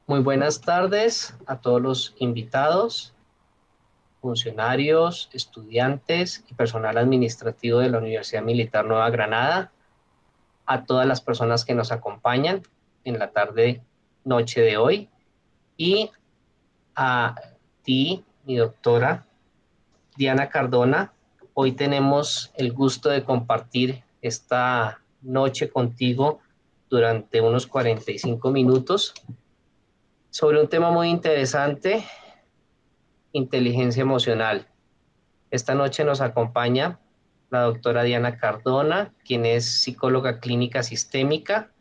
Muy buenas tardes a todos los invitados, funcionarios, estudiantes y personal administrativo de la Universidad Militar Nueva Granada, a todas las personas que nos acompañan en la tarde, noche de hoy, y a ti, mi doctora Diana Cardona. Hoy tenemos el gusto de compartir esta noche contigo durante unos 45 minutos sobre un tema muy interesante: inteligencia emocional. Esta noche nos acompaña la doctora Diana Cardona, quien es psicóloga clínica sistémica,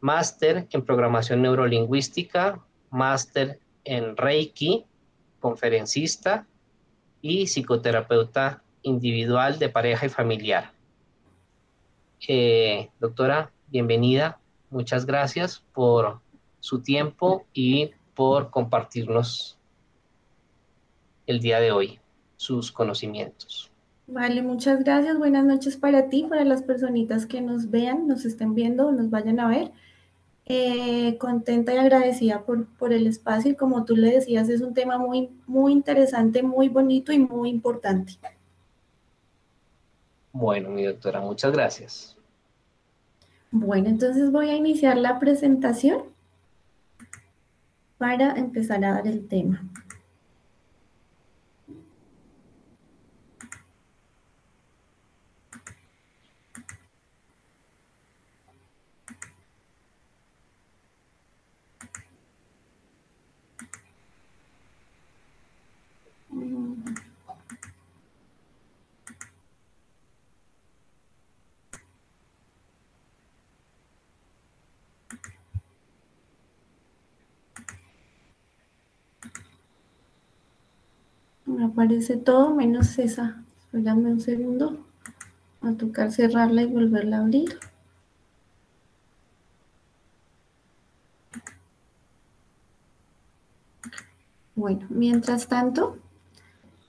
máster en programación neurolingüística, máster en Reiki, conferencista y psicoterapeuta individual de pareja y familiar. Doctora, bienvenida. Muchas gracias por su tiempo y por compartirnos el día de hoy sus conocimientos. Vale, muchas gracias. Buenas noches para ti, para las personitas que nos vean, nos estén viendo, nos vayan a ver. Contenta y agradecida por el espacio, y como tú le decías, es un tema muy interesante, muy bonito y muy importante. Bueno, mi doctora, muchas gracias. Bueno, entonces voy a iniciar la presentación para empezar a dar el tema. Me aparece todo menos esa. Espérame un segundo. Va a tocar cerrarla y volverla a abrir. Bueno, mientras tanto,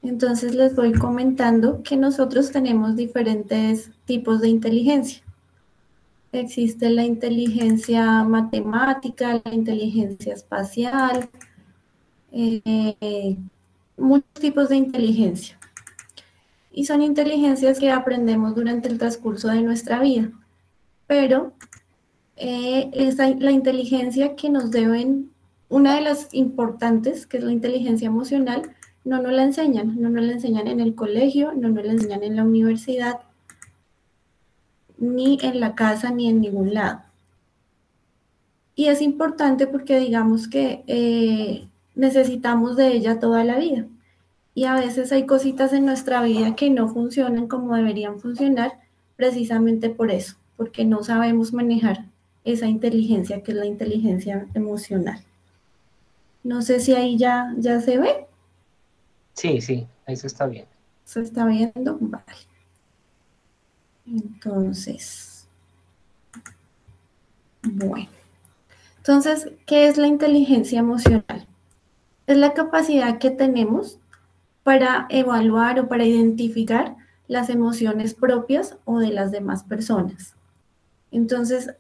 entonces les voy comentando que nosotros tenemos diferentes tipos de inteligencia. Existe la inteligencia matemática, la inteligencia espacial, muchos tipos de inteligencia. Y son inteligencias que aprendemos durante el transcurso de nuestra vida. Pero la inteligencia que nos deben, una de las importantes, que es la inteligencia emocional, no nos la enseñan en el colegio, no nos la enseñan en la universidad, ni en la casa, ni en ningún lado. Y es importante porque digamos que necesitamos de ella toda la vida. Y a veces hay cositas en nuestra vida que no funcionan como deberían funcionar, precisamente por eso, porque no sabemos manejar esa inteligencia que es la inteligencia emocional. No sé si ahí ya se ve. Sí, sí, ahí se está bien. ¿Se está viendo? Vale. Entonces, bueno. Entonces, ¿qué es la inteligencia emocional? Es la capacidad que tenemos para evaluar o para identificar las emociones propias o de las demás personas. Entonces,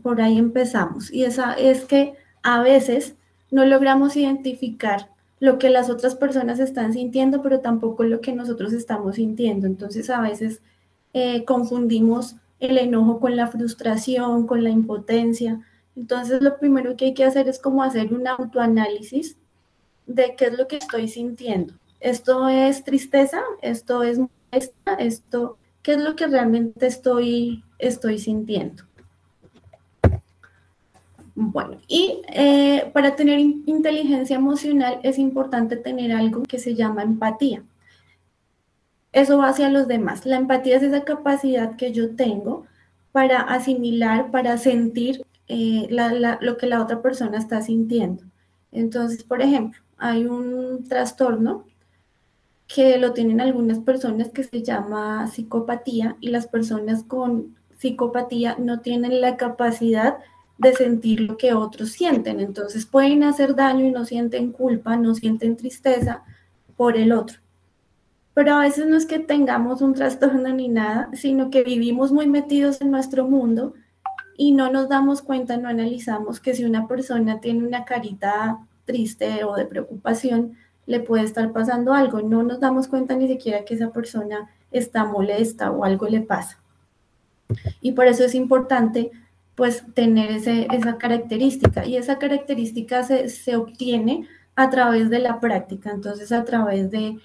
por ahí empezamos. Y esa es que a veces no logramos identificar lo que las otras personas están sintiendo, pero tampoco lo que nosotros estamos sintiendo. Entonces, a veces confundimos el enojo con la frustración, con la impotencia. Entonces, lo primero que hay que hacer es como hacer un autoanálisis de qué es lo que estoy sintiendo. ¿Esto es tristeza? ¿Esto es molestia? ¿Qué es lo que realmente estoy sintiendo? Bueno, y para tener inteligencia emocional es importante tener algo que se llama empatía. Eso va hacia los demás. La empatía es esa capacidad que yo tengo para asimilar, para sentir lo que la otra persona está sintiendo. Entonces, por ejemplo, hay un trastorno que lo tienen algunas personas que se llama psicopatía, y las personas con psicopatía no tienen la capacidad de sentir lo que otros sienten. Entonces pueden hacer daño y no sienten culpa, no sienten tristeza por el otro. Pero a veces no es que tengamos un trastorno ni nada, sino que vivimos muy metidos en nuestro mundo y no nos damos cuenta, no analizamos que si una persona tiene una carita triste o de preocupación, le puede estar pasando algo. No nos damos cuenta ni siquiera que esa persona está molesta o algo le pasa. Y por eso es importante pues tener esa característica, y esa característica se obtiene a través de la práctica. Entonces, a través de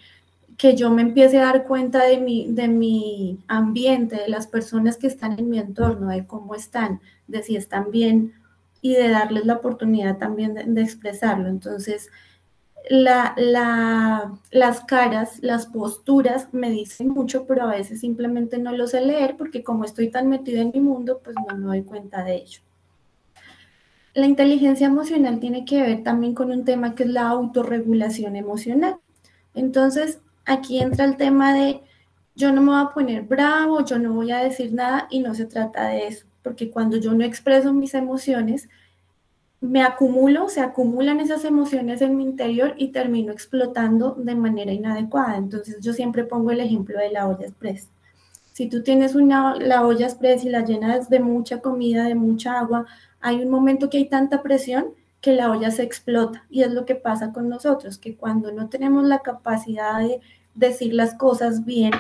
que yo me empiece a dar cuenta de mi ambiente, de las personas que están en mi entorno, de cómo están, de si están bien, y de darles la oportunidad también de expresarlo. Entonces, las caras, las posturas me dicen mucho, pero a veces simplemente no lo sé leer porque como estoy tan metido en mi mundo, pues no me doy cuenta de ello. La inteligencia emocional tiene que ver también con un tema que es la autorregulación emocional. Entonces, aquí entra el tema de yo no me voy a poner bravo, yo no voy a decir nada, y no se trata de eso, porque cuando yo no expreso mis emociones, se acumulan esas emociones en mi interior y termino explotando de manera inadecuada. Entonces yo siempre pongo el ejemplo de la olla express. Si tú tienes la olla express y la llenas de mucha comida, de mucha agua, hay un momento que hay tanta presión que la olla se explota, y es lo que pasa con nosotros, que cuando no tenemos la capacidad de decir las cosas bien,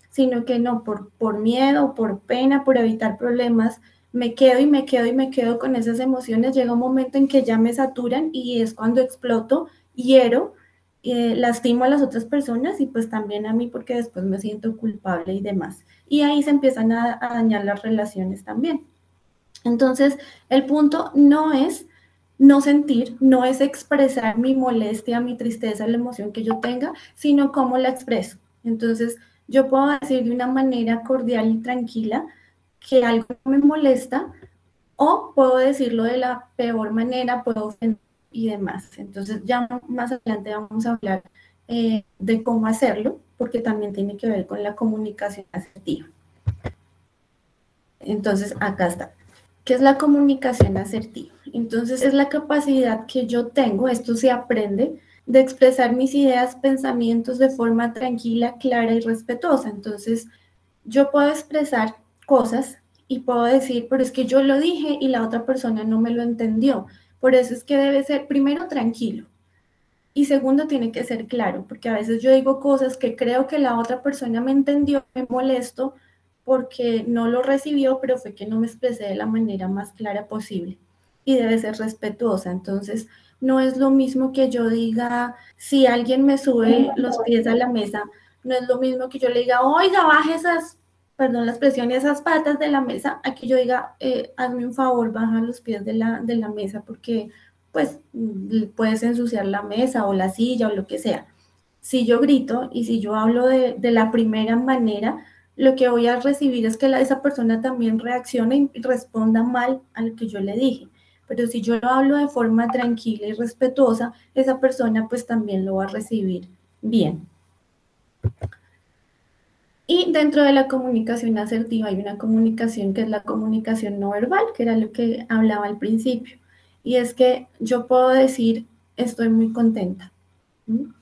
sino que no, por miedo, por pena, por evitar problemas, me quedo y me quedo y me quedo con esas emociones, llega un momento en que ya me saturan y es cuando exploto, hiero, lastimo a las otras personas y pues también a mí, porque después me siento culpable y demás. Y ahí se empiezan a dañar las relaciones también. Entonces, el punto no es no sentir, no es expresar mi molestia, mi tristeza, la emoción que yo tenga, sino cómo la expreso. Entonces, yo puedo decir de una manera cordial y tranquila que algo me molesta, o puedo decirlo de la peor manera, puedo ofender y demás. Entonces, ya más adelante vamos a hablar de cómo hacerlo, porque también tiene que ver con la comunicación asertiva. Entonces, acá está. ¿Qué es la comunicación asertiva? Entonces, es la capacidad que yo tengo, esto se aprende, de expresar mis ideas, pensamientos de forma tranquila, clara y respetuosa. Entonces, yo puedo expresar cosas y puedo decir, pero es que yo lo dije y la otra persona no me lo entendió. Por eso es que debe ser, primero, tranquilo. Y segundo, tiene que ser claro, porque a veces yo digo cosas que creo que la otra persona me entendió, me molesto porque no lo recibió, pero fue que no me expresé de la manera más clara posible. Y debe ser respetuosa. Entonces, no es lo mismo que yo diga, si alguien me sube los pies a la mesa, no es lo mismo que yo le diga, oiga, baje esas, perdón la expresión, esas patas de la mesa, a que yo diga, hazme un favor, baja los pies de la mesa, porque pues puedes ensuciar la mesa o la silla o lo que sea. Si yo grito y si yo hablo de la primera manera, lo que voy a recibir es que esa persona también reaccione y responda mal a lo que yo le dije. Pero si yo lo hablo de forma tranquila y respetuosa, esa persona pues también lo va a recibir bien. Y dentro de la comunicación asertiva hay una comunicación que es la comunicación no verbal, que era lo que hablaba al principio. Y es que yo puedo decir, estoy muy contenta,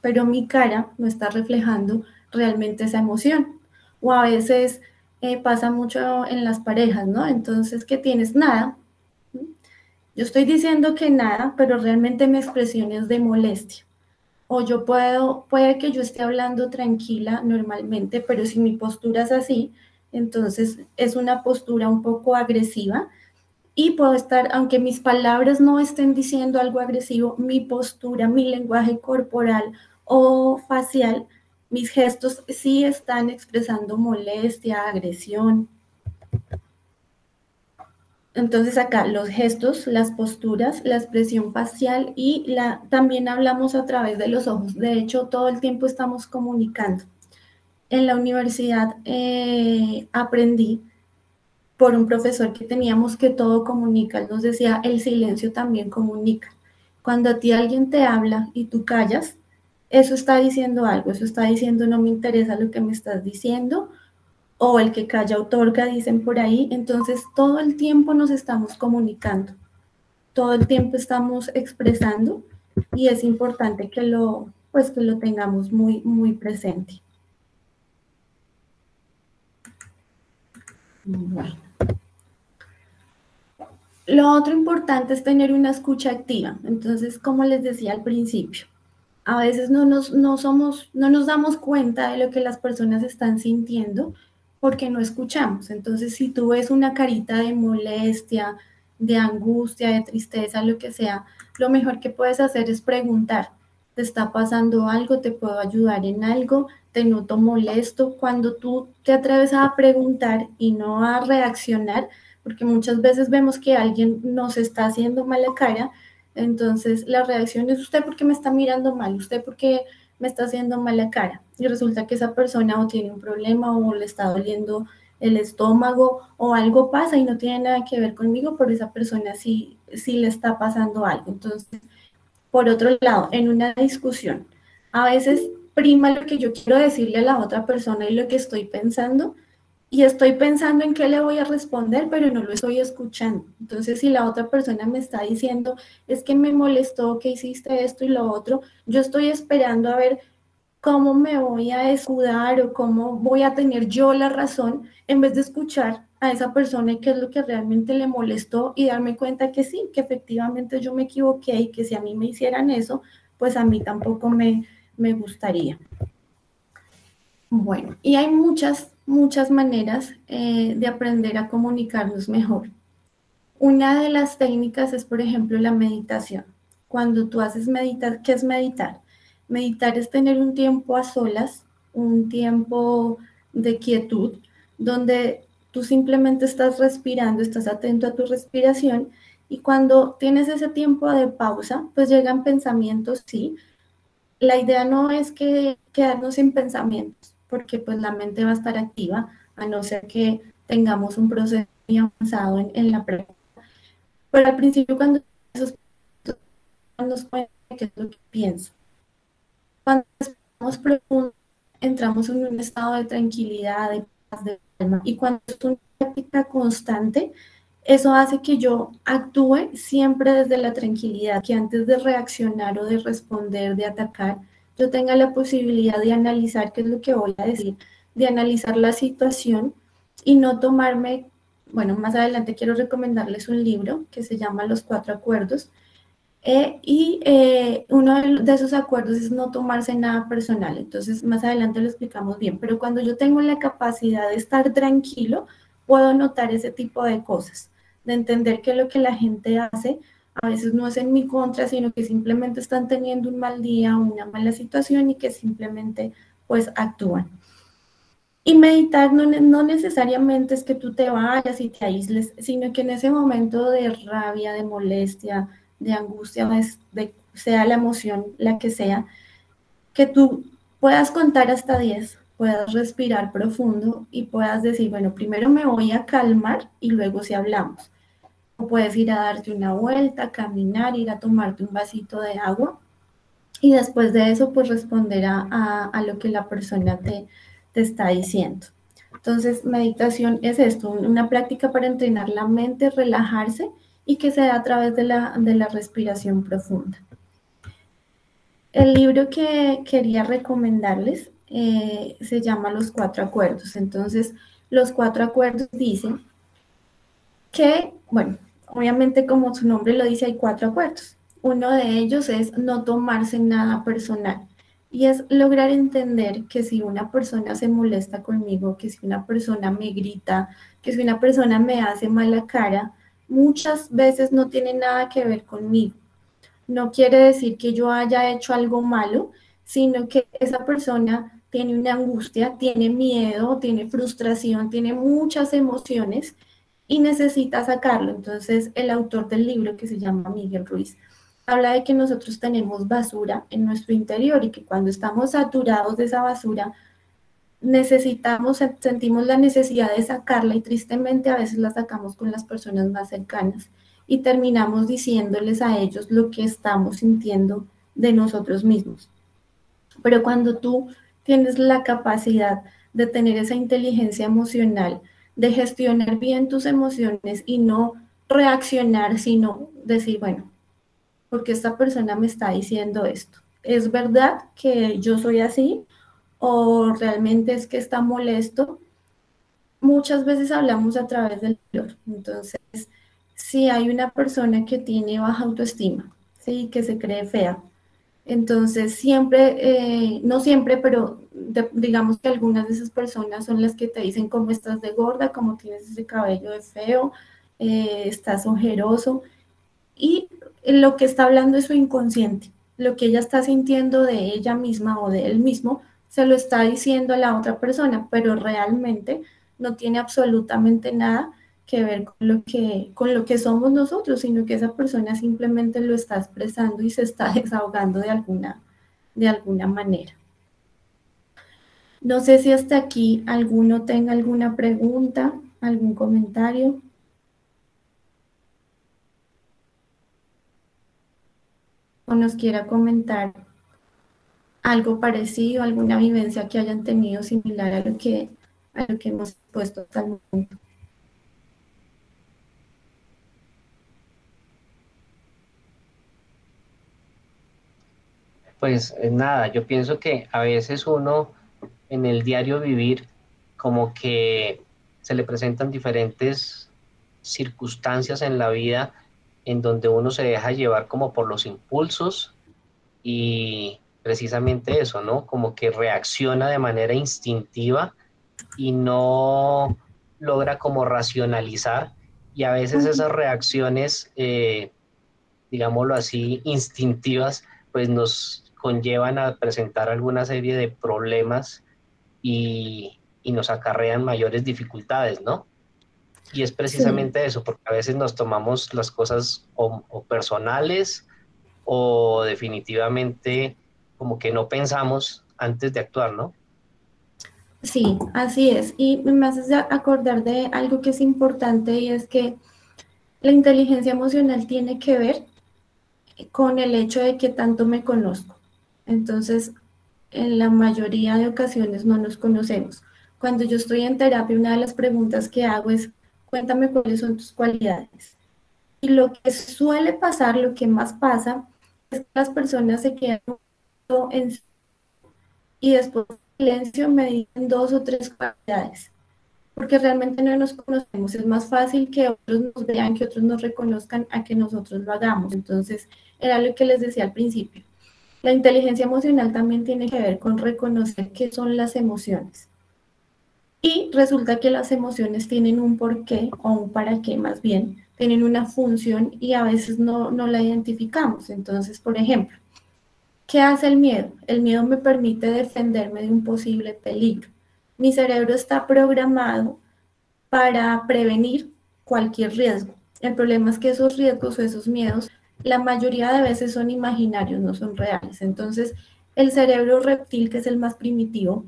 pero mi cara no está reflejando realmente esa emoción. O a veces pasa mucho en las parejas, ¿no? Entonces, ¿qué tienes? Nada. Yo estoy diciendo que nada, pero realmente mi expresión es de molestia. O yo puede que yo esté hablando tranquila normalmente, pero si mi postura es así, entonces es una postura un poco agresiva, y puedo estar, aunque mis palabras no estén diciendo algo agresivo, mi postura, mi lenguaje corporal o facial, mis gestos sí están expresando molestia, agresión. Entonces acá los gestos, las posturas, la expresión facial y también hablamos a través de los ojos. De hecho, todo el tiempo estamos comunicando. En la universidad aprendí por un profesor que teníamos que todo comunica. Él nos decía, el silencio también comunica. Cuando a ti alguien te habla y tú callas, eso está diciendo algo, eso está diciendo no me interesa lo que me estás diciendo, o el que calla otorga, dicen por ahí. Entonces todo el tiempo nos estamos comunicando, todo el tiempo estamos expresando, y es importante pues que lo tengamos muy, muy presente. Bueno. Lo otro importante es tener una escucha activa. Entonces, como les decía al principio, a veces no nos damos cuenta de lo que las personas están sintiendo porque no escuchamos. Entonces, si tú ves una carita de molestia, de angustia, de tristeza, lo que sea, lo mejor que puedes hacer es preguntar, ¿te está pasando algo? ¿Te puedo ayudar en algo? ¿Te noto molesto? Cuando tú te atreves a preguntar y no a reaccionar, porque muchas veces vemos que alguien nos está haciendo mala cara, entonces la reacción es: usted porque me está mirando mal, usted porque me está haciendo mala cara. Y resulta que esa persona o tiene un problema o le está doliendo el estómago o algo pasa y no tiene nada que ver conmigo, pero esa persona sí le está pasando algo. Entonces, por otro lado, en una discusión, a veces prima lo que yo quiero decirle a la otra persona y lo que estoy pensando, y estoy pensando en qué le voy a responder, pero no lo estoy escuchando. Entonces, si la otra persona me está diciendo, es que me molestó que hiciste esto y lo otro, yo estoy esperando a ver cómo me voy a escudar o cómo voy a tener yo la razón, en vez de escuchar a esa persona y qué es lo que realmente le molestó y darme cuenta que sí, que efectivamente yo me equivoqué y que si a mí me hicieran eso, pues a mí tampoco me gustaría. Bueno, y hay muchas maneras de aprender a comunicarnos mejor. Una de las técnicas es, por ejemplo, la meditación. Cuando tú haces meditar, ¿qué es meditar? Meditar es tener un tiempo a solas, un tiempo de quietud, donde tú simplemente estás respirando, estás atento a tu respiración, y cuando tienes ese tiempo de pausa, pues llegan pensamientos, sí. La idea no es que quedarnos sin pensamientos, porque pues la mente va a estar activa, a no ser que tengamos un proceso muy avanzado en la práctica. Pero al principio, cuando esos nos cuenta qué es lo que pienso. Cuando estamos profundo, entramos en un estado de tranquilidad, de paz, de calma. Y cuando es una práctica constante, eso hace que yo actúe siempre desde la tranquilidad, que antes de reaccionar o de responder, de atacar, yo tenga la posibilidad de analizar qué es lo que voy a decir, de analizar la situación y no tomarme, bueno, más adelante quiero recomendarles un libro que se llama Los Cuatro Acuerdos, uno de esos acuerdos es no tomarse nada personal. Entonces, más adelante lo explicamos bien. Pero cuando yo tengo la capacidad de estar tranquilo, puedo notar ese tipo de cosas, de entender que lo que la gente hace a veces no es en mi contra, sino que simplemente están teniendo un mal día o una mala situación y que simplemente pues actúan. Y meditar no necesariamente es que tú te vayas y te aísles, sino que en ese momento de rabia, de molestia, de angustia, sea la emoción la que sea, que tú puedas contar hasta 10, puedas respirar profundo y puedas decir, bueno, primero me voy a calmar y luego si hablamos. O puedes ir a darte una vuelta, caminar, ir a tomarte un vasito de agua y después de eso pues responder a lo que la persona te está diciendo. Entonces, meditación es esto, una práctica para entrenar la mente, relajarse y que se da a través de la respiración profunda. El libro que quería recomendarles se llama Los Cuatro Acuerdos. Entonces, los Cuatro Acuerdos dicen que, bueno, obviamente como su nombre lo dice, hay cuatro acuerdos. Uno de ellos es no tomarse nada personal y es lograr entender que si una persona se molesta conmigo, que si una persona me grita, que si una persona me hace mala cara, muchas veces no tiene nada que ver conmigo. No quiere decir que yo haya hecho algo malo, sino que esa persona tiene una angustia, tiene miedo, tiene frustración, tiene muchas emociones y necesita sacarlo. Entonces, el autor del libro, que se llama Miguel Ruiz, habla de que nosotros tenemos basura en nuestro interior y que cuando estamos saturados de esa basura, sentimos la necesidad de sacarla y tristemente a veces la sacamos con las personas más cercanas y terminamos diciéndoles a ellos lo que estamos sintiendo de nosotros mismos. Pero cuando tú tienes la capacidad de tener esa inteligencia emocional, de gestionar bien tus emociones y no reaccionar, sino decir, bueno, porque esta persona me está diciendo esto. ¿Es verdad que yo soy así o realmente es que está molesto? Muchas veces hablamos a través del dolor. Entonces, si hay una persona que tiene baja autoestima, ¿sí? Que se cree fea. Entonces, siempre, no siempre, pero digamos que algunas de esas personas son las que te dicen cómo estás de gorda, cómo tienes ese cabello de feo, estás ojeroso. Y lo que está hablando es su inconsciente. Lo que ella está sintiendo de ella misma o de él mismo, se lo está diciendo a la otra persona, pero realmente no tiene absolutamente nada que ver con lo que somos nosotros, sino que esa persona simplemente lo está expresando y se está desahogando de alguna manera. No sé si hasta aquí alguno tenga alguna pregunta, algún comentario o nos quiera comentar algo parecido, alguna vivencia que hayan tenido similar a lo que hemos puesto hasta el momento. Pues nada, yo pienso que a veces uno en el diario vivir como que se le presentan diferentes circunstancias en la vida en donde uno se deja llevar como por los impulsos y precisamente eso, ¿no? Como que reacciona de manera instintiva y no logra como racionalizar y a veces esas reacciones, digámoslo así, instintivas, pues nos conllevan a presentar alguna serie de problemas y nos acarrean mayores dificultades, ¿no? Y es Sí, precisamente eso, porque a veces nos tomamos las cosas o personales o definitivamente como que no pensamos antes de actuar, ¿no? sí, así es. Y me haces acordar de algo que es importante y es que la inteligencia emocional tiene que ver con el hecho de que tanto me conozco. Entonces, en la mayoría de ocasiones no nos conocemos. Cuando yo estoy en terapia, una de las preguntas que hago es, cuéntame cuáles son tus cualidades. Y lo que suele pasar, lo que más pasa, es que las personas se quedan en y después en silencio me dicen dos o tres cualidades, porque realmente no nos conocemos. Es más fácil que otros nos vean, que otros nos reconozcan, a que nosotros lo hagamos. Entonces, era lo que les decía al principio. La inteligencia emocional también tiene que ver con reconocer qué son las emociones. Y resulta que las emociones tienen un porqué o un para qué más bien, tienen una función y a veces no la identificamos. Entonces, por ejemplo, ¿qué hace el miedo? El miedo me permite defenderme de un posible peligro. Mi cerebro está programado para prevenir cualquier riesgo. El problema es que esos riesgos o esos miedos, la mayoría de veces son imaginarios, no son reales. Entonces, el cerebro reptil, que es el más primitivo,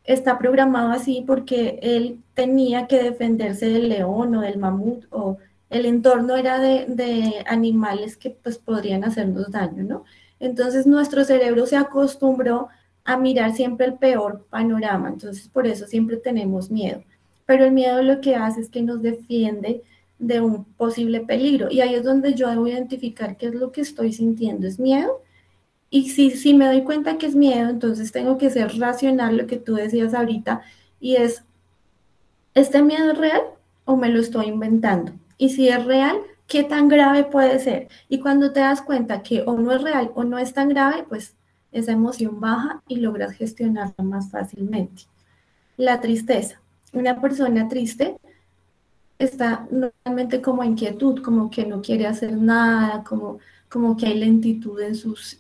está programado así porque él tenía que defenderse del león o del mamut o el entorno era de animales que pues podrían hacernos daño, ¿no? Entonces nuestro cerebro se acostumbró a mirar siempre el peor panorama, entonces por eso siempre tenemos miedo. Pero el miedo lo que hace es que nos defiende de un posible peligro y ahí es donde yo debo identificar qué es lo que estoy sintiendo, ¿es miedo? Y si me doy cuenta que es miedo, entonces tengo que ser racional, lo que tú decías ahorita, y es, ¿este miedo es real o me lo estoy inventando? Y si es real, ¿qué tan grave puede ser? Y cuando te das cuenta que o no es real o no es tan grave, pues esa emoción baja y logras gestionarla más fácilmente. La tristeza. Una persona triste está normalmente como inquietud, como que no quiere hacer nada, como que hay lentitud en sus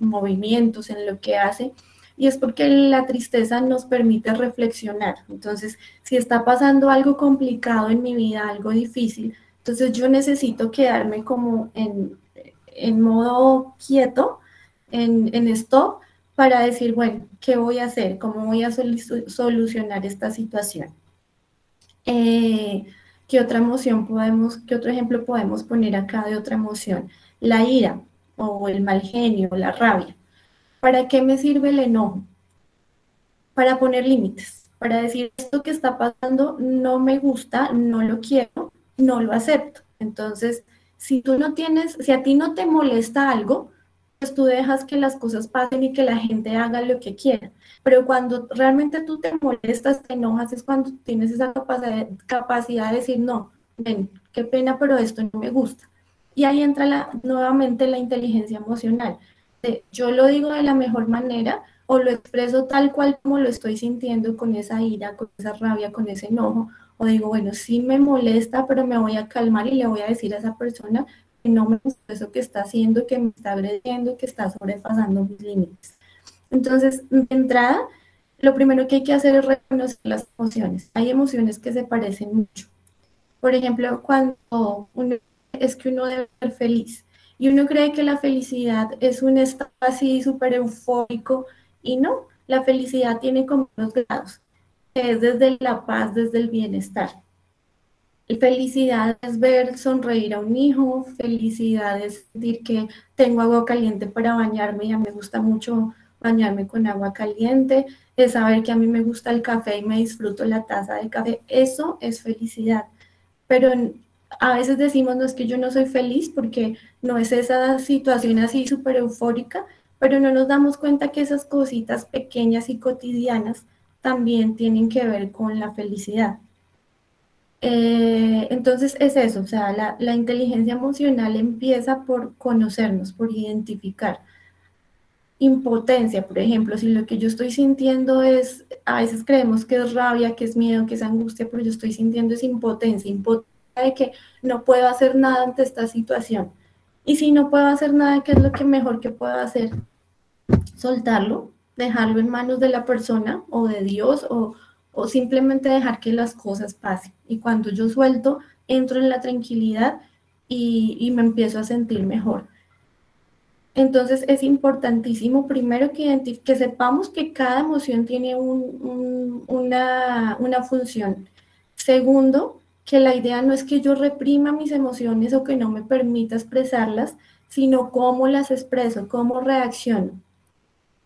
movimientos, en lo que hace. Y es porque la tristeza nos permite reflexionar. Entonces, si está pasando algo complicado en mi vida, algo difícil, entonces yo necesito quedarme como en modo quieto, en stop, para decir, bueno, ¿qué voy a hacer? ¿Cómo voy a solucionar esta situación? Eh, ¿Qué otra emoción podemos, qué otro ejemplo podemos poner acá de otra emoción? La ira o el mal genio, la rabia. ¿Para qué me sirve el enojo? Para poner límites, para decir esto que está pasando no me gusta, no lo quiero, no lo acepto. Entonces, si tú no tienes, si a ti no te molesta algo, pues tú dejas que las cosas pasen y que la gente haga lo que quiera. Pero cuando realmente tú te molestas, te enojas, es cuando tienes esa capacidad de decir, no, ven, qué pena, pero esto no me gusta. Y ahí entra nuevamente la inteligencia emocional. Yo lo digo de la mejor manera o lo expreso tal cual como lo estoy sintiendo, con esa ira, con esa rabia, con ese enojo, o digo, bueno, sí me molesta, pero me voy a calmar y le voy a decir a esa persona que no me gusta eso que está haciendo, que me está agrediendo, que está sobrepasando mis límites. Entonces, de entrada, lo primero que hay que hacer es reconocer las emociones. Hay emociones que se parecen mucho. Por ejemplo, cuando es que uno debe ser feliz y uno cree que la felicidad es un estado así súper eufórico y no, la felicidad tiene como dos grados, que es desde la paz, desde el bienestar. Felicidad es ver sonreír a un hijo, felicidad es sentir que tengo agua caliente para bañarme y a mí me gusta mucho bañarme con agua caliente, es saber que a mí me gusta el café y me disfruto la taza de café, eso es felicidad. Pero a veces decimos, no, es que yo no soy feliz porque no es esa situación así súper eufórica, pero no nos damos cuenta que esas cositas pequeñas y cotidianas también tienen que ver con la felicidad. Entonces es eso, o sea, la inteligencia emocional empieza por conocernos, por identificar. Impotencia, por ejemplo, si lo que yo estoy sintiendo es, a veces creemos que es rabia, que es miedo, que es angustia, pero yo estoy sintiendo es impotencia, impotencia de que no puedo hacer nada ante esta situación. Y si no puedo hacer nada, ¿qué es lo que mejor que puedo hacer? Soltarlo, dejarlo en manos de la persona o de Dios o simplemente dejar que las cosas pasen. Y cuando yo suelto, entro en la tranquilidad y me empiezo a sentir mejor. Entonces es importantísimo primero que sepamos que cada emoción tiene una función. Segundo, que la idea no es que yo reprima mis emociones o que no me permita expresarlas, sino cómo las expreso, cómo reacciono.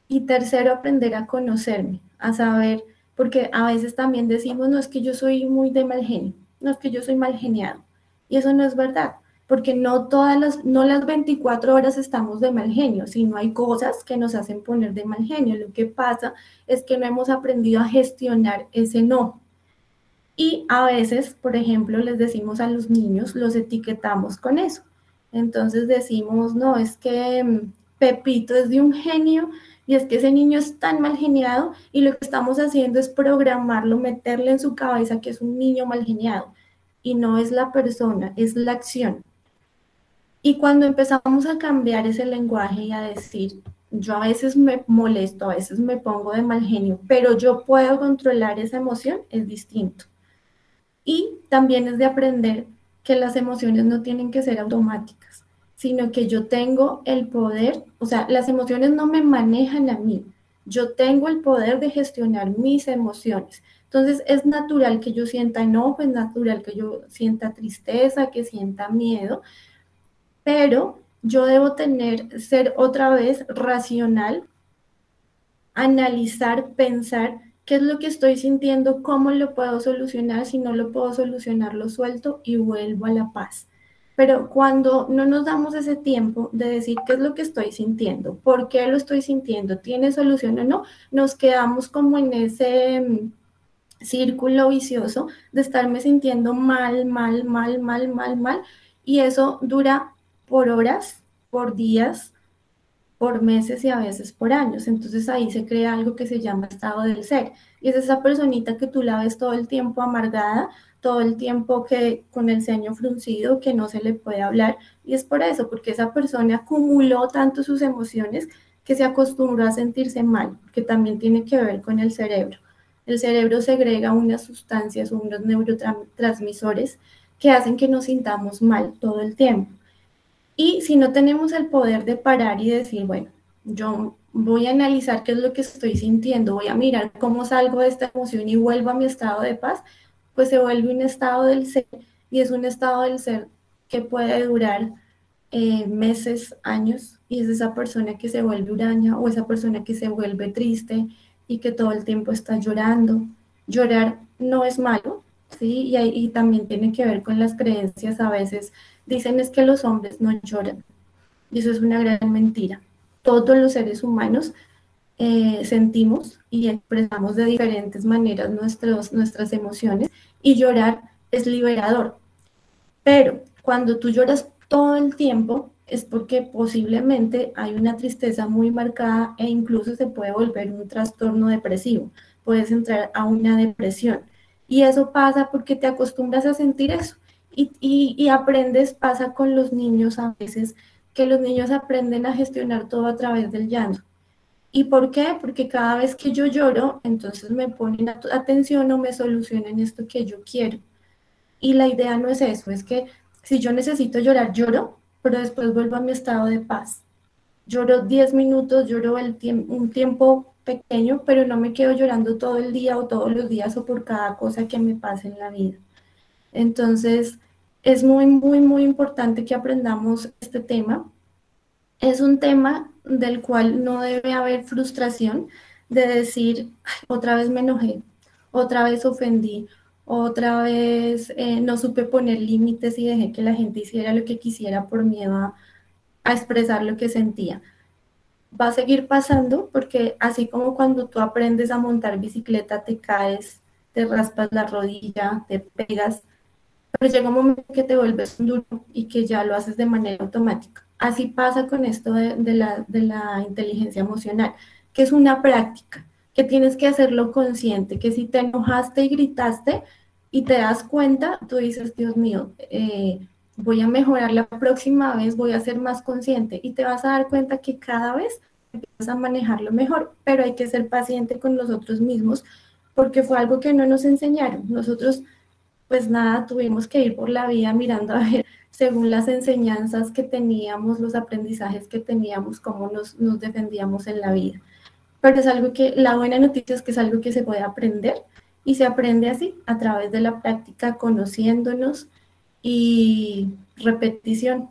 Y tercero, aprender a conocerme, a saber, porque a veces también decimos, no es que yo soy muy de mal genio, no es que yo soy mal geniado. Y eso no es verdad, porque no las 24 horas estamos de mal genio, sino hay cosas que nos hacen poner de mal genio. Lo que pasa es que no hemos aprendido a gestionar ese no. Y a veces, por ejemplo, les decimos a los niños, los etiquetamos con eso. Entonces decimos, no, es que Pepito es de un genio y es que ese niño es tan mal geniado y lo que estamos haciendo es programarlo, meterle en su cabeza que es un niño mal geniado. Y no es la persona, es la acción. Y cuando empezamos a cambiar ese lenguaje y a decir, yo a veces me molesto, a veces me pongo de mal genio, pero yo puedo controlar esa emoción, es distinto. Y también es de aprender que las emociones no tienen que ser automáticas, sino que yo tengo el poder, o sea, las emociones no me manejan a mí, yo tengo el poder de gestionar mis emociones. Entonces es natural que yo sienta enojo, es natural que yo sienta tristeza, que sienta miedo, pero yo debo ser otra vez racional, analizar, pensar qué es lo que estoy sintiendo, cómo lo puedo solucionar, si no lo puedo solucionar, lo suelto y vuelvo a la paz. Pero cuando no nos damos ese tiempo de decir qué es lo que estoy sintiendo, por qué lo estoy sintiendo, tiene solución o no, nos quedamos como en ese círculo vicioso de estarme sintiendo mal, mal, mal, mal, mal, mal, y eso dura por horas, por días, por meses y a veces por años. Entonces ahí se crea algo que se llama estado del ser. Y es esa personita que tú la ves todo el tiempo amargada, todo el tiempo que con el ceño fruncido, que no se le puede hablar. Y es por eso, porque esa persona acumuló tanto sus emociones que se acostumbró a sentirse mal, que también tiene que ver con el cerebro. El cerebro segrega unas sustancias, unos neurotransmisores que hacen que nos sintamos mal todo el tiempo. Y si no tenemos el poder de parar y decir, bueno, yo voy a analizar qué es lo que estoy sintiendo, voy a mirar cómo salgo de esta emoción y vuelvo a mi estado de paz, pues se vuelve un estado del ser y es un estado del ser que puede durar meses, años, y es esa persona que se vuelve huraña o esa persona que se vuelve triste y que todo el tiempo está llorando. Llorar no es malo, ¿sí? Y también tiene que ver con las creencias. A veces dicen es que los hombres no lloran, y eso es una gran mentira. Todos los seres humanos sentimos y expresamos de diferentes maneras nuestras emociones, y llorar es liberador. Pero cuando tú lloras todo el tiempo es porque posiblemente hay una tristeza muy marcada e incluso se puede volver un trastorno depresivo. Puedes entrar a una depresión. Y eso pasa porque te acostumbras a sentir eso. Y aprendes, pasa con los niños a veces, que los niños aprenden a gestionar todo a través del llanto. ¿Y por qué? Porque cada vez que yo lloro, entonces me ponen atención o me solucionan esto que yo quiero. Y la idea no es eso, es que si yo necesito llorar, lloro, pero después vuelvo a mi estado de paz. Lloro 10 minutos, lloro un tiempo pequeño, pero no me quedo llorando todo el día o todos los días o por cada cosa que me pase en la vida. Entonces, es muy, muy, muy importante que aprendamos este tema. Es un tema del cual no debe haber frustración de decir, otra vez me enojé, otra vez ofendí, otra vez no supe poner límites y dejé que la gente hiciera lo que quisiera por miedo a expresar lo que sentía. Va a seguir pasando porque así como cuando tú aprendes a montar bicicleta, te caes, te raspas la rodilla, te pegas, pero llega un momento que te vuelves un duro y que ya lo haces de manera automática. Así pasa con esto de la inteligencia emocional, que es una práctica, que tienes que hacerlo consciente, que si te enojaste y gritaste y te das cuenta, tú dices, Dios mío, voy a mejorar la próxima vez, voy a ser más consciente y te vas a dar cuenta que cada vez empiezas a manejarlo mejor, pero hay que ser paciente con nosotros mismos porque fue algo que no nos enseñaron. Nosotros pues nada, tuvimos que ir por la vida mirando a ver, según las enseñanzas que teníamos, los aprendizajes que teníamos, cómo nos defendíamos en la vida. Pero es algo que, la buena noticia es que es algo que se puede aprender y se aprende así, a través de la práctica, conociéndonos y repetición.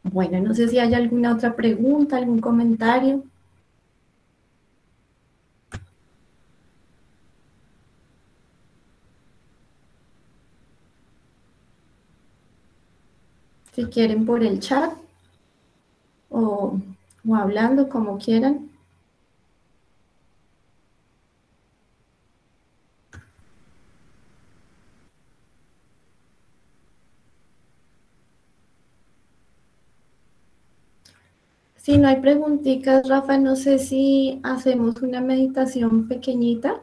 Bueno, no sé si hay alguna otra pregunta, algún comentario. Si quieren por el chat o hablando como quieran. Si no hay preguntitas, Rafa, no sé si hacemos una meditación pequeñita,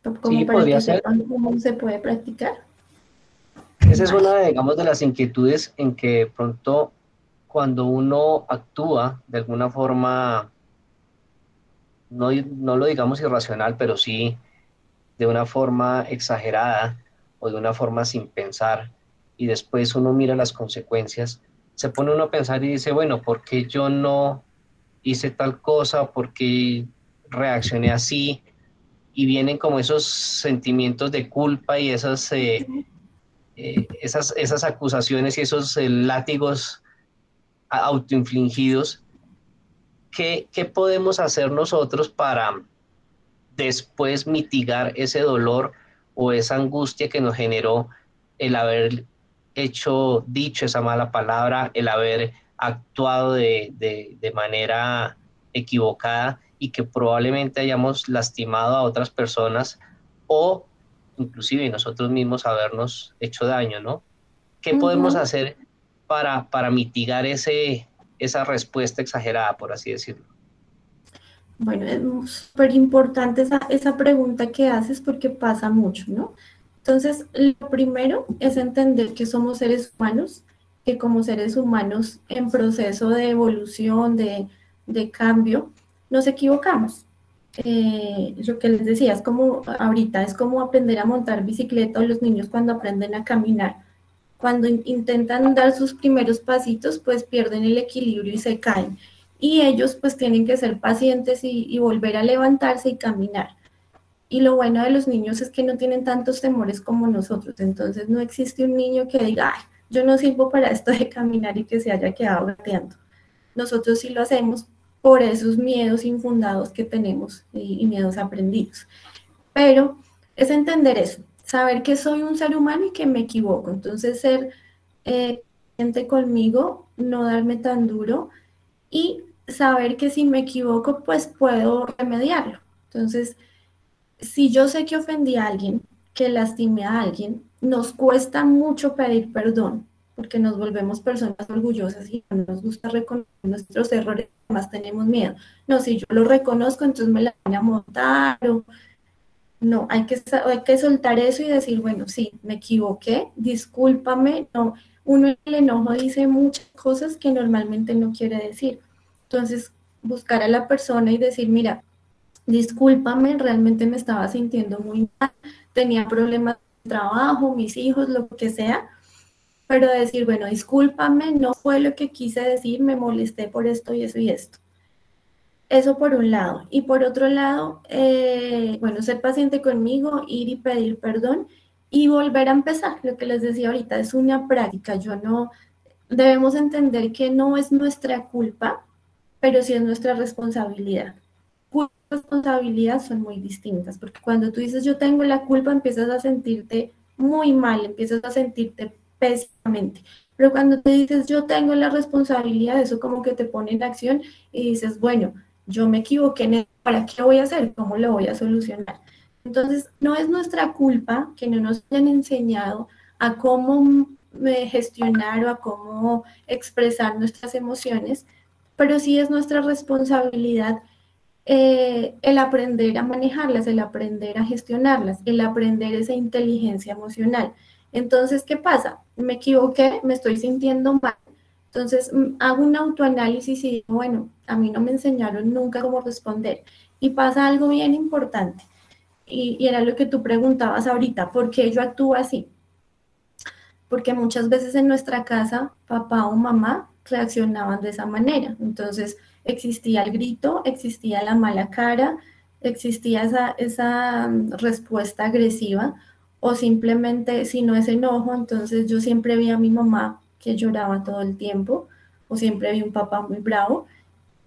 Sí, como para podría que ser. sepan cómo se puede practicar. Esa es Vale. una, digamos, de las inquietudes en que de pronto cuando uno actúa de alguna forma, no lo digamos irracional, pero sí de una forma exagerada o de una forma sin pensar, y después uno mira las consecuencias, se pone uno a pensar y dice, bueno, ¿por qué yo no hice tal cosa? ¿Por qué reaccioné así? Y vienen como esos sentimientos de culpa y esas acusaciones y esos látigos autoinfligidos. ¿Qué podemos hacer nosotros para después mitigar ese dolor o esa angustia que nos generó el haber dicho esa mala palabra, el haber actuado de manera equivocada y que probablemente hayamos lastimado a otras personas o inclusive nosotros mismos habernos hecho daño, ¿no? ¿Qué podemos Ujú. hacer para mitigar esa respuesta exagerada, por así decirlo? Bueno, es súper importante esa pregunta que haces porque pasa mucho, ¿no? Entonces, lo primero es entender que somos seres humanos, que como seres humanos en proceso de evolución, de cambio, nos equivocamos. Lo que les decía, es como ahorita, es como aprender a montar bicicleta o los niños cuando aprenden a caminar. Cuando intentan dar sus primeros pasitos, pues pierden el equilibrio y se caen. Y ellos pues tienen que ser pacientes y volver a levantarse y caminar. Y lo bueno de los niños es que no tienen tantos temores como nosotros. Entonces no existe un niño que diga, ay, yo no sirvo para esto de caminar y que se haya quedado gateando. Nosotros sí lo hacemos por esos miedos infundados que tenemos y miedos aprendidos. Pero es entender eso, saber que soy un ser humano y que me equivoco. Entonces ser gente conmigo, no darme tan duro y saber que si me equivoco, pues puedo remediarlo. Entonces, si yo sé que ofendí a alguien, que lastimé a alguien, nos cuesta mucho pedir perdón, porque nos volvemos personas orgullosas y no nos gusta reconocer nuestros errores, además tenemos miedo. No, si yo lo reconozco, entonces me la van a montar, o no, hay que soltar eso y decir, bueno, sí, me equivoqué, discúlpame, no, uno en el enojo dice muchas cosas que normalmente no quiere decir. Entonces, buscar a la persona y decir, mira, discúlpame, realmente me estaba sintiendo muy mal, tenía problemas de trabajo, mis hijos, lo que sea, pero decir, bueno, discúlpame, no fue lo que quise decir, me molesté por esto y eso y esto. Eso por un lado. Y por otro lado, bueno, ser paciente conmigo, ir y pedir perdón y volver a empezar. Lo que les decía ahorita es una práctica. Debemos entender que no es nuestra culpa, pero sí es nuestra responsabilidad. Culpa y responsabilidad son muy distintas, porque cuando tú dices yo tengo la culpa, empiezas a sentirte muy mal, empiezas a sentirte pésimamente. Pero cuando tú dices yo tengo la responsabilidad, eso como que te pone en acción y dices, bueno, yo me equivoqué en esto, ¿para qué voy a hacer? ¿Cómo lo voy a solucionar? Entonces, no es nuestra culpa que no nos hayan enseñado a cómo gestionar o a cómo expresar nuestras emociones, pero sí es nuestra responsabilidad el aprender a manejarlas, el aprender a gestionarlas, el aprender esa inteligencia emocional. Entonces, ¿qué pasa? Me equivoqué, me estoy sintiendo mal. Entonces, hago un autoanálisis y digo, bueno, a mí no me enseñaron nunca cómo responder. Y pasa algo bien importante. Y era lo que tú preguntabas ahorita, ¿por qué yo actúo así? Porque muchas veces en nuestra casa papá o mamá reaccionaban de esa manera. Entonces existía el grito, existía la mala cara, existía esa respuesta agresiva o simplemente si no es enojo, entonces yo siempre vi a mi mamá que lloraba todo el tiempo o siempre vi un papá muy bravo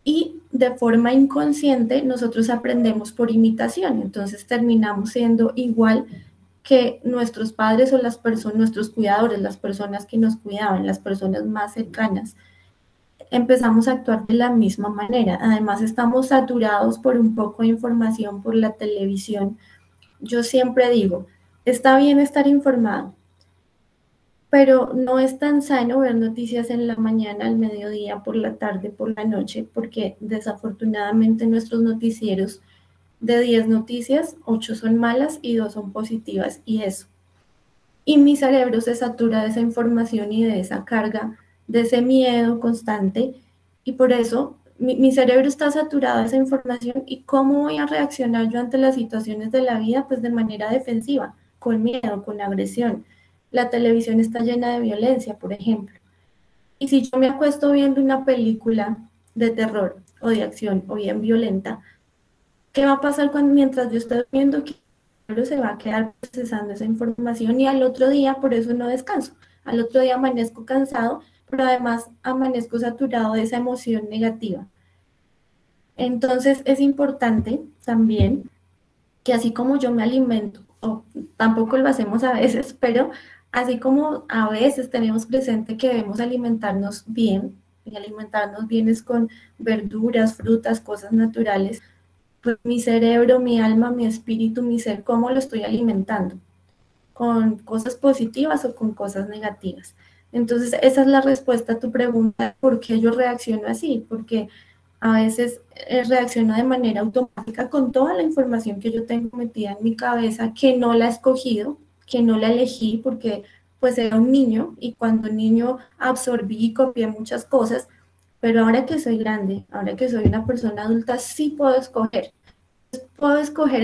y de forma inconsciente nosotros aprendemos por imitación, entonces terminamos siendo igual que nuestros padres o las personas, nuestros cuidadores, las personas que nos cuidaban, las personas más cercanas, empezamos a actuar de la misma manera. Además, estamos saturados por un poco de información por la televisión. Yo siempre digo, está bien estar informado, pero no es tan sano ver noticias en la mañana, al mediodía, por la tarde, por la noche, porque desafortunadamente nuestros noticieros de 10 noticias, 8 son malas y 2 son positivas, y eso. Y mi cerebro se satura de esa información y de esa carga, de ese miedo constante, y por eso mi cerebro está saturado de esa información. ¿Y cómo voy a reaccionar yo ante las situaciones de la vida? Pues de manera defensiva, con miedo, con agresión. La televisión está llena de violencia, por ejemplo. Y si yo me acuesto viendo una película de terror o de acción o bien violenta, ¿qué va a pasar mientras yo estoy viendo que el cerebro se va a quedar procesando esa información y al otro día por eso no descanso? Al otro día amanezco cansado, pero además amanezco saturado de esa emoción negativa. Entonces es importante también que así como yo me alimento, o tampoco lo hacemos a veces, pero así como a veces tenemos presente que debemos alimentarnos bien, y alimentarnos bien es con verduras, frutas, cosas naturales, pues mi cerebro, mi alma, mi espíritu, mi ser, ¿cómo lo estoy alimentando? ¿Con cosas positivas o con cosas negativas? Entonces, esa es la respuesta a tu pregunta, ¿por qué yo reacciono así? Porque a veces reacciono de manera automática con toda la información que yo tengo metida en mi cabeza, que no la he escogido, que no la elegí, porque pues era un niño y cuando niño absorbí y copié muchas cosas, pero ahora que soy grande, ahora que soy una persona adulta, sí puedo escoger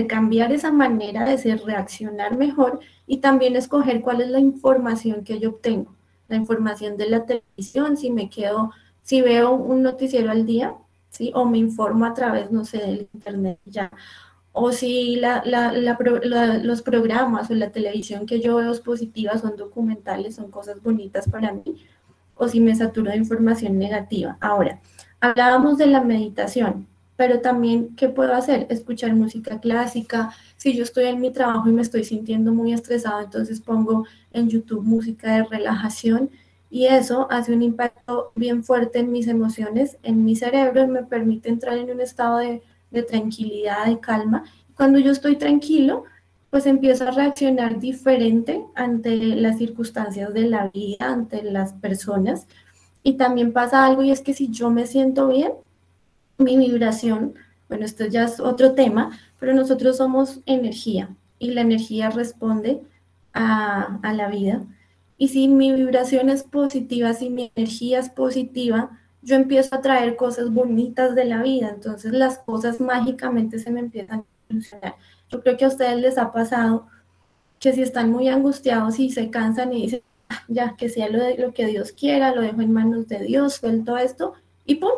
cambiar esa manera de ser, reaccionar mejor y también escoger cuál es la información que yo obtengo. La información de la televisión, si me quedo, si veo un noticiero al día, ¿sí? O me informo a través, no sé, del internet ya. O si los programas o la televisión que yo veo es positiva, son documentales, son cosas bonitas para mí, o si me saturo de información negativa. Ahora, hablábamos de la meditación, pero también, ¿qué puedo hacer? Escuchar música clásica. Si yo estoy en mi trabajo y me estoy sintiendo muy estresado, entonces pongo en YouTube música de relajación y eso hace un impacto bien fuerte en mis emociones, en mi cerebro y me permite entrar en un estado de tranquilidad, de calma. Cuando yo estoy tranquilo, pues empiezo a reaccionar diferente ante las circunstancias de la vida, ante las personas. Y también pasa algo y es que si yo me siento bien, mi vibración, bueno, esto ya es otro tema, pero nosotros somos energía y la energía responde a la vida. Y si mi vibración es positiva, si mi energía es positiva, yo empiezo a traer cosas bonitas de la vida, entonces las cosas mágicamente se me empiezan a solucionar. Yo creo que a ustedes les ha pasado que si están muy angustiados y se cansan y dicen, "Ah, ya, que sea lo que Dios quiera, lo dejo en manos de Dios, suelto esto", y ¡pum!,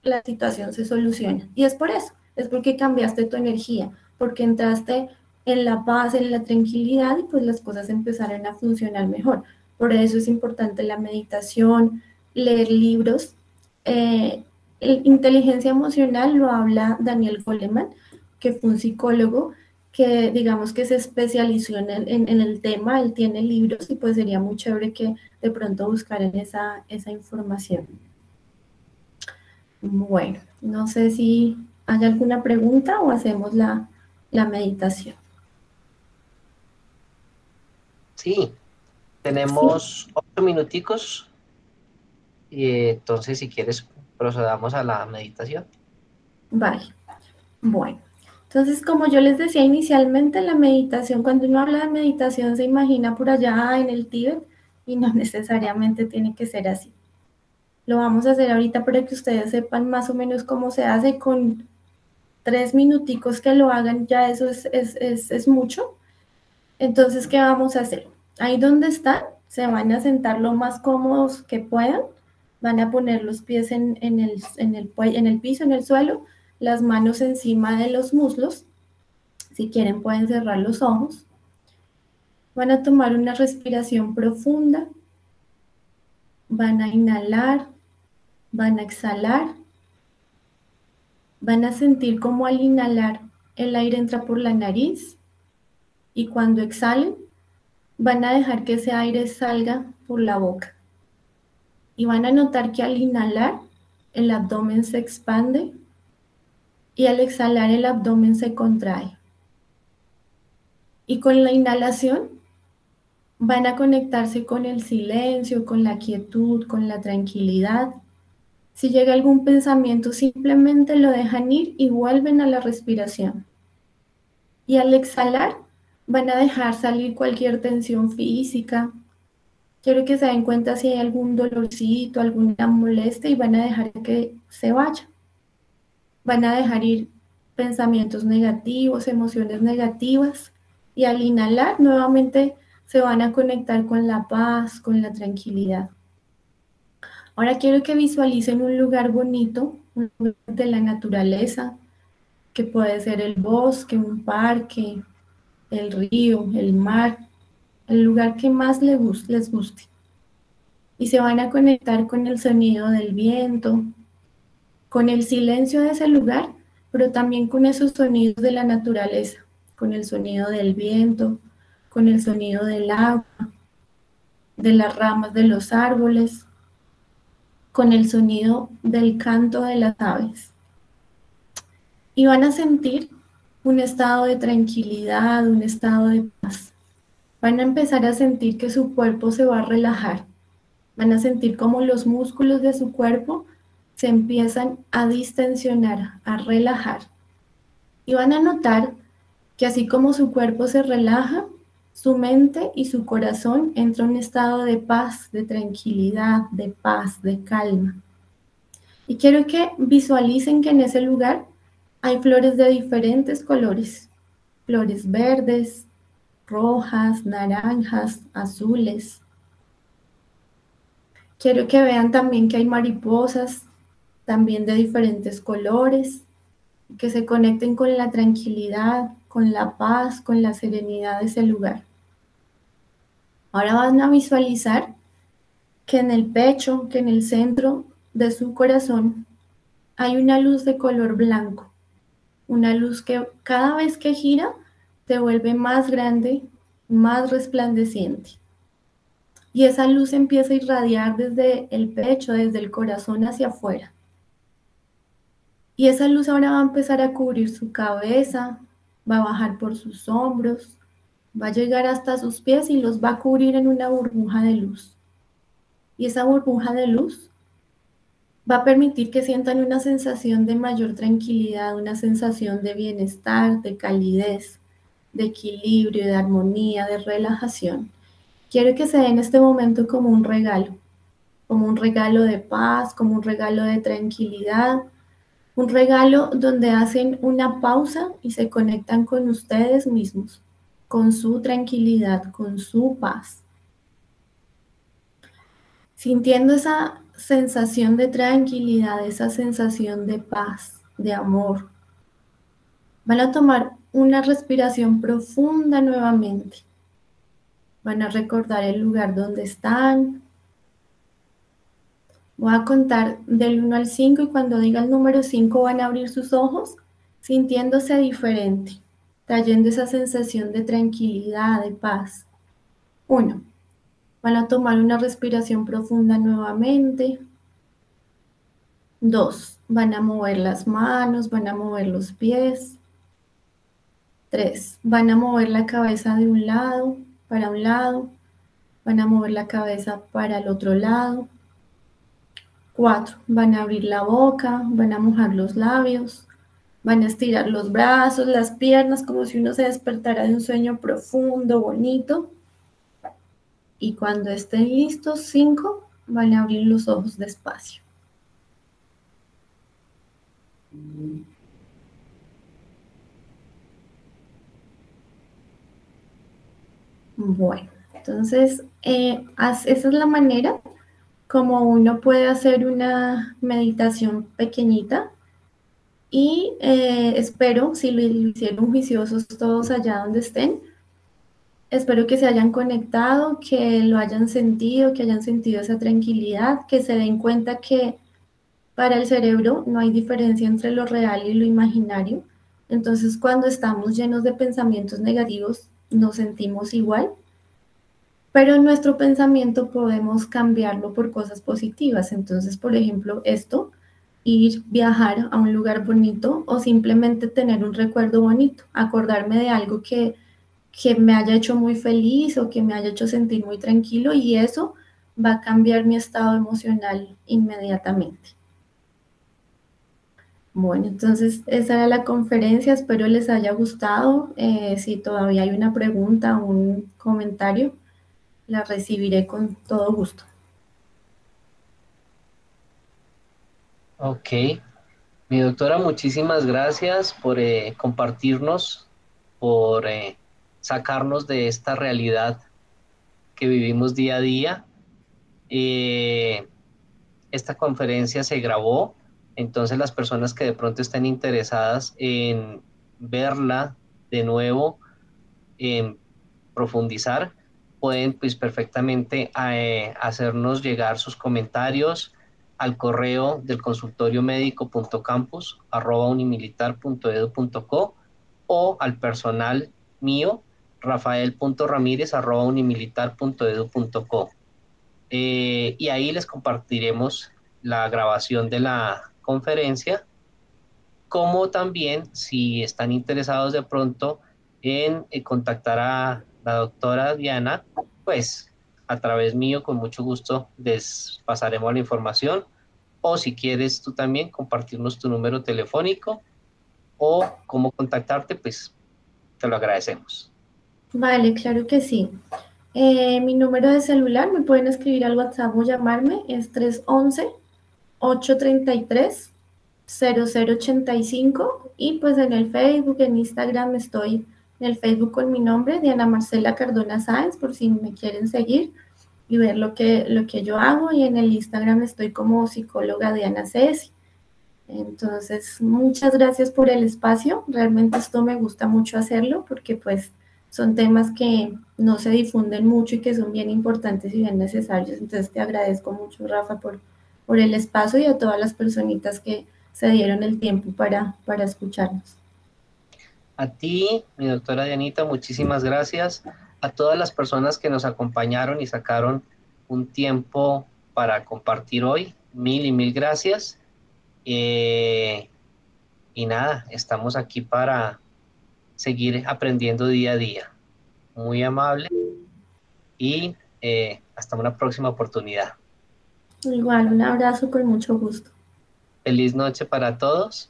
la situación se soluciona. Y es por eso, es porque cambiaste tu energía, porque entraste en la paz, en la tranquilidad y pues las cosas empezaron a funcionar mejor. Por eso es importante la meditación, leer libros. Eh, Inteligencia emocional lo habla Daniel Goleman, que fue un psicólogo que digamos que se especializó en el tema, él tiene libros y pues sería muy chévere que de pronto buscaran esa información. Bueno, no sé si hay alguna pregunta o hacemos la meditación. Sí, ¿Sí? tenemos 8 minuticos y entonces si quieres procedamos a la meditación. Vale. Bueno, entonces como yo les decía inicialmente, la meditación, cuando uno habla de meditación se imagina por allá en el Tíbet y no necesariamente tiene que ser así. Lo vamos a hacer ahorita para que ustedes sepan más o menos cómo se hace. Con 3 minuticos que lo hagan, ya eso es mucho. Entonces, ¿qué vamos a hacer? Ahí donde están, se van a sentar lo más cómodos que puedan, van a poner los pies en el piso, en el suelo, las manos encima de los muslos. Si quieren pueden cerrar los ojos. Van a tomar una respiración profunda, van a inhalar, van a exhalar, van a sentir como al inhalar el aire entra por la nariz y cuando exhalen van a dejar que ese aire salga por la boca. Y van a notar que al inhalar el abdomen se expande y al exhalar el abdomen se contrae. Y con la inhalación van a conectarse con el silencio, con la quietud, con la tranquilidad. Si llega algún pensamiento, simplemente lo dejan ir y vuelven a la respiración. Y al exhalar, van a dejar salir cualquier tensión física. Quiero que se den cuenta si hay algún dolorcito, alguna molestia y van a dejar que se vaya. Van a dejar ir pensamientos negativos, emociones negativas y al inhalar nuevamente se van a conectar con la paz, con la tranquilidad. Ahora quiero que visualicen un lugar bonito, un lugar de la naturaleza, que puede ser el bosque, un parque, el río, el mar, el lugar que más les guste. Y se van a conectar con el sonido del viento, con el silencio de ese lugar, pero también con esos sonidos de la naturaleza, con el sonido del viento, con el sonido del agua, de las ramas de los árboles, con el sonido del canto de las aves. Y van a sentir un estado de tranquilidad, un estado de paz. Van a empezar a sentir que su cuerpo se va a relajar. Van a sentir como los músculos de su cuerpo se empiezan a distensionar, a relajar. Y van a notar que así como su cuerpo se relaja, su mente y su corazón entran en un estado de paz, de tranquilidad, de paz, de calma. Y quiero que visualicen que en ese lugar hay flores de diferentes colores, flores verdes, rojas, naranjas, azules. Quiero que vean también que hay mariposas, también de diferentes colores, que se conecten con la tranquilidad, con la paz, con la serenidad de ese lugar. Ahora van a visualizar que en el pecho, que en el centro de su corazón hay una luz de color blanco, una luz que cada vez que gira se vuelve más grande, más resplandeciente. Y esa luz empieza a irradiar desde el pecho, desde el corazón hacia afuera. Y esa luz ahora va a empezar a cubrir su cabeza, va a bajar por sus hombros, Va a llegar hasta sus pies y los va a cubrir en una burbuja de luz. Y esa burbuja de luz va a permitir que sientan una sensación de mayor tranquilidad, una sensación de bienestar, de calidez, de equilibrio, de armonía, de relajación. Quiero que se den este momento como un regalo de paz, como un regalo de tranquilidad, un regalo donde hacen una pausa y se conectan con ustedes mismos, con su tranquilidad, con su paz. Sintiendo esa sensación de tranquilidad, esa sensación de paz, de amor, van a tomar una respiración profunda nuevamente. Van a recordar el lugar donde están. Voy a contar del 1 al 5 y cuando diga el número 5 van a abrir sus ojos sintiéndose diferente, trayendo esa sensación de tranquilidad, de paz. 1. Van a tomar una respiración profunda nuevamente. 2. Van a mover las manos, van a mover los pies. 3. Van a mover la cabeza de un lado para un lado. Van a mover la cabeza para el otro lado. 4. Van a abrir la boca, van a mojar los labios, van a estirar los brazos, las piernas, como si uno se despertara de un sueño profundo, bonito. Y cuando estén listos, 5, van a abrir los ojos despacio. Bueno, entonces esa es la manera como uno puede hacer una meditación pequeñita y espero, si lo hicieron juiciosos todos allá donde estén, espero que se hayan conectado, que lo hayan sentido, que hayan sentido esa tranquilidad, que se den cuenta que para el cerebro no hay diferencia entre lo real y lo imaginario. Entonces, cuando estamos llenos de pensamientos negativos, nos sentimos igual, pero nuestro pensamiento podemos cambiarlo por cosas positivas. Entonces, por ejemplo, ir, viajar a un lugar bonito o simplemente tener un recuerdo bonito, acordarme de algo que me haya hecho muy feliz o que me haya hecho sentir muy tranquilo y eso va a cambiar mi estado emocional inmediatamente. Bueno, entonces esa era la conferencia, espero les haya gustado. Si todavía hay una pregunta o un comentario, la recibiré con todo gusto. Ok, mi doctora, muchísimas gracias por compartirnos, por sacarnos de esta realidad que vivimos día a día. Esta conferencia se grabó, entonces las personas que de pronto estén interesadas en verla de nuevo, en profundizar, pueden pues perfectamente hacernos llegar sus comentarios al correo del consultorio médico.campus@unimilitar.edu.co o al personal mío rafael.ramírez@unimilitar.edu.co. Y ahí les compartiremos la grabación de la conferencia, como también si están interesados de pronto en contactar a la doctora Diana, pues a través mío con mucho gusto les pasaremos la información, o si quieres tú también compartirnos tu número telefónico o cómo contactarte, pues te lo agradecemos. Vale, claro que sí. Mi número de celular, me pueden escribir al WhatsApp o llamarme, es 311-833-0085 y pues en el Facebook, en Instagram estoy en el Facebook con mi nombre, Diana Marcela Cardona Sáenz, por si me quieren seguir y ver lo que yo hago, y en el Instagram estoy como psicóloga Diana Cesi. Entonces, muchas gracias por el espacio. Realmente esto me gusta mucho hacerlo porque pues son temas que no se difunden mucho y que son bien importantes y bien necesarios. Entonces, te agradezco mucho, Rafa, por el espacio y a todas las personitas que se dieron el tiempo para escucharnos. A ti, mi doctora Dianita, muchísimas gracias. A todas las personas que nos acompañaron y sacaron un tiempo para compartir hoy, mil y mil gracias. Y nada, estamos aquí para seguir aprendiendo día a día. muy amable y hasta una próxima oportunidad. Igual, un abrazo con mucho gusto. Feliz noche para todos.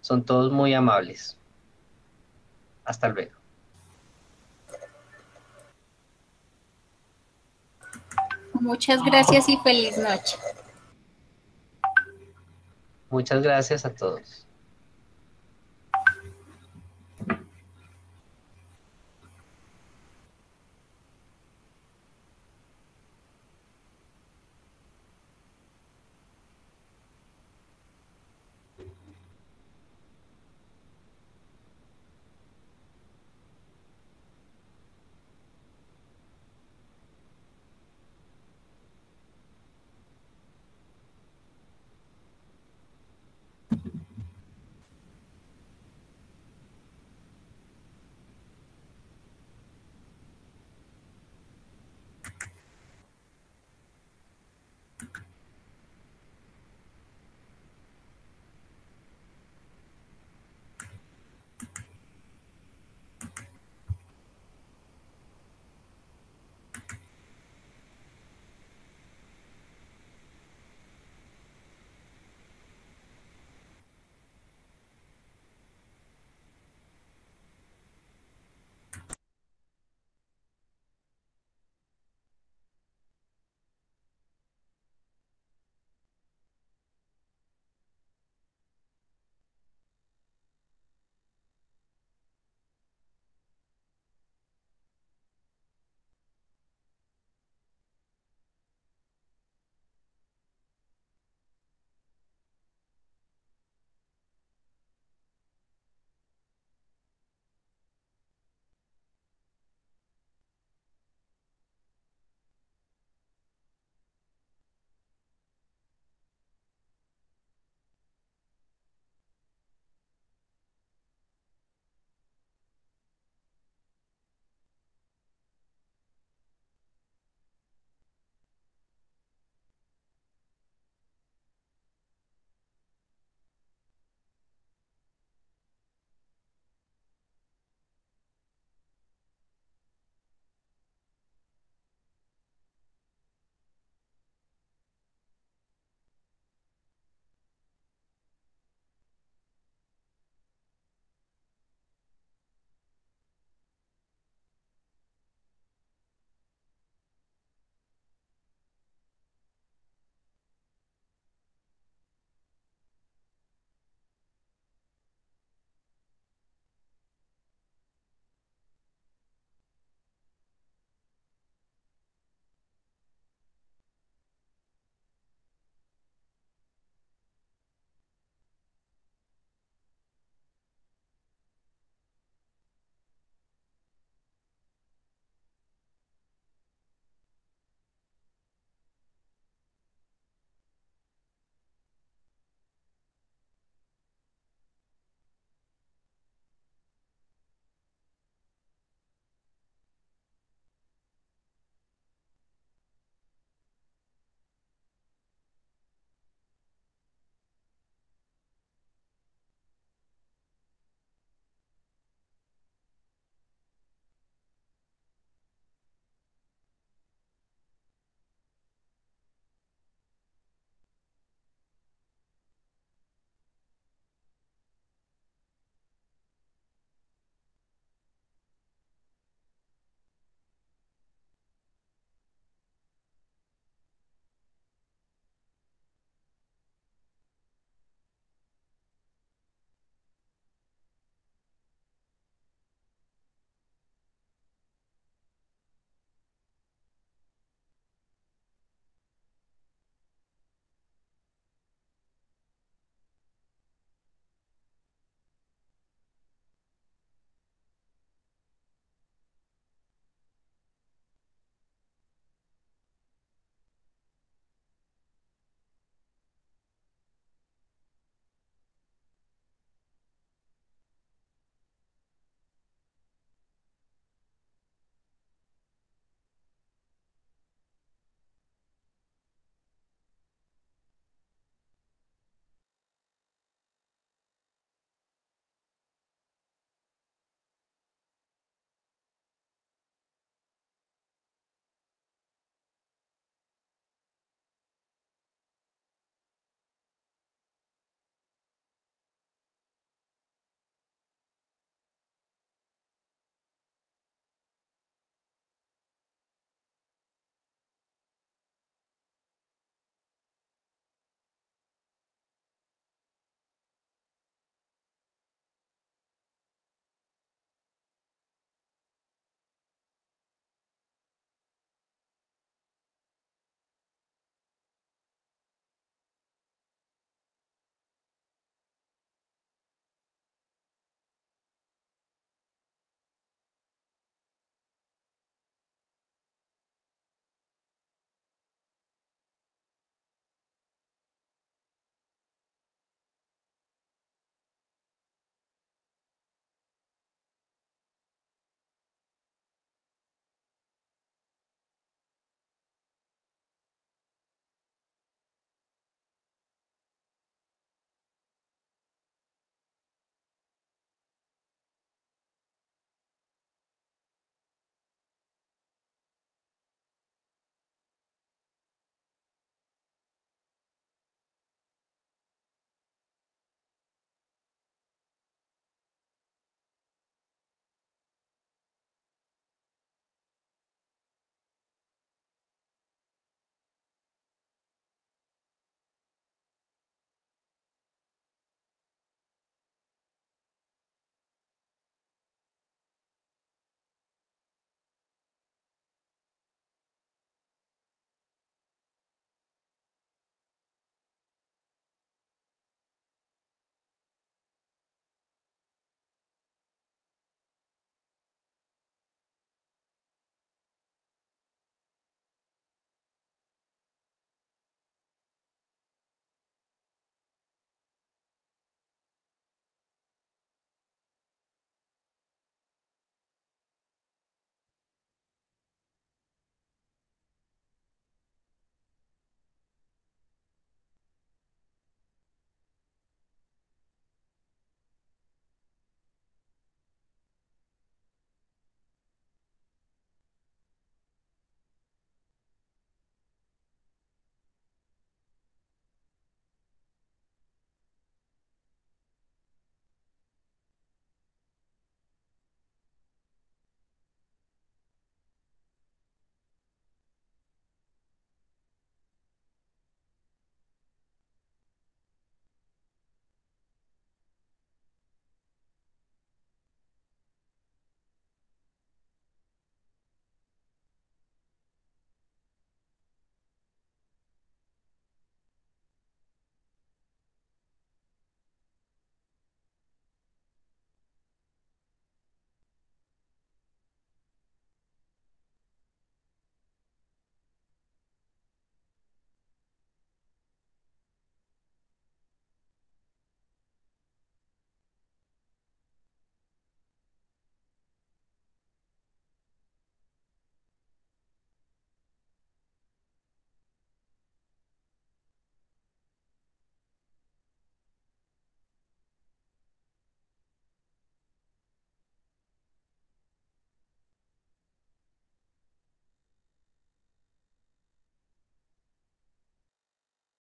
Son todos muy amables. Hasta luego. Muchas gracias y feliz noche. Muchas gracias a todos.